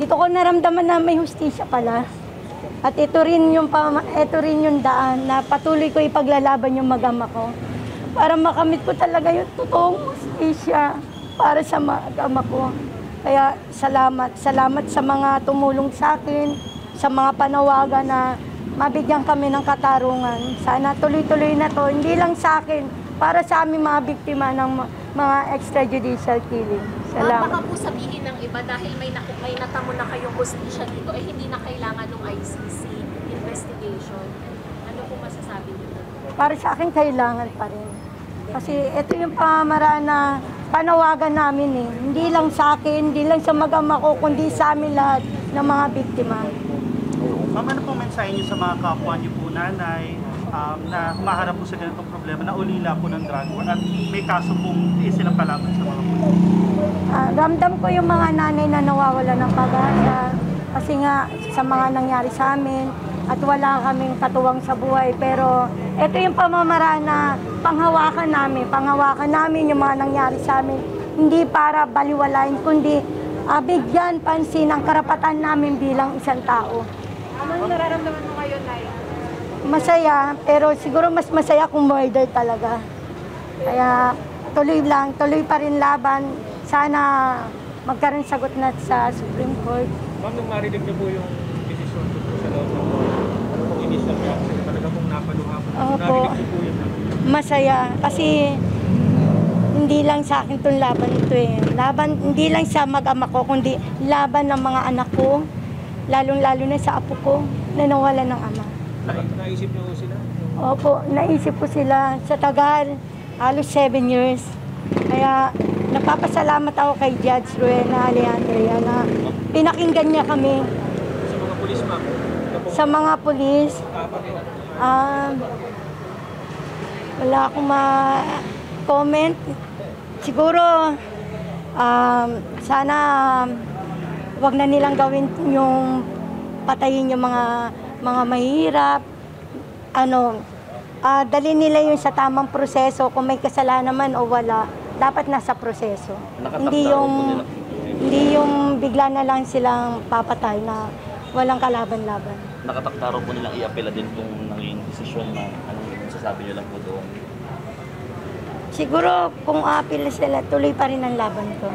dito ko naramdaman na may hustisya pala. At ito rin yung daan na patuloy ko ipaglalaban yung mag-ama ko. Para makamit ko talaga yung totoong hustisya para sa mag-ama ko. Kaya salamat sa mga tumulong sa akin, sa mga panawagan na mabigyan kami ng katarungan. Sana tuloy-tuloy na to, hindi lang sa akin, para sa aming mga biktima ng mga extrajudicial killing. Salamat. Baka po sabihin ng iba dahil may natamo na kayong hustisya dito, hindi na kailangan ng ICC investigation. Ano po masasabi niyo? Para sa akin, kailangan pa rin. Kasi ito yung pamamaraan na panawagan namin eh. Hindi lang sa akin, hindi lang sa mag-ama ko, kundi sa amin lahat ng mga biktima. Ma'am, ano pong mensahe niyo sa mga kapwa niyo po, nanay, na humaharap po sa ganitong problema, na ulila po ng drug war at may kaso pong isinapalaban sa mga pulis? Ramdam ko yung mga nanay na nawawala ng pag-asa kasi nga sa mga nangyari sa amin at wala kaming katuwang sa buhay. Pero ito yung pamamaraan na panghawakan namin yung mga nangyari sa amin. Hindi para baliwalain, kundi bigyan pansin ang karapatan namin bilang isang tao. Anong nararamdaman mo ngayon, Nay? Masaya, pero siguro mas masaya kung murder talaga. Kaya tuloy pa rin laban. Sana magkaroon sagot na sa Supreme Court. Ma'am, nung marinig niyo po yung desisyon po sa loob ng court, ano pong initial reaction? Talaga pong napaluha po. Opo. Narinig niyo po yun. Masaya kasi hindi lang sa akin itong laban ito eh. Laban, hindi lang sa mag-ama ko, kundi laban ng mga anak ko, lalong-lalo na sa apo ko na nawalan ng ama. Naisip niyo po sila? Opo, naisip ko sila sa tagal, halos 7 years. Kaya napapasalamat ako kay Judge Rowena Alejandria na pinakinggan niya kami. Sa mga pulis, ma'am? Sa mga pulis, wala akong ma-comment. Siguro, sana wag na nilang gawin yung patayin yung mga mahihirap. Dalhin nila yung sa tamang proseso. Kung may kasalanan man o wala, dapat nasa proseso. Hindi yung bigla na lang silang papatay na walang kalaban-laban. Nakatakda po nilang i-apela din kung naging desisyon na anong masasabi niyo lang po doon? Siguro kung apela sila, tuloy pa rin ang laban ko.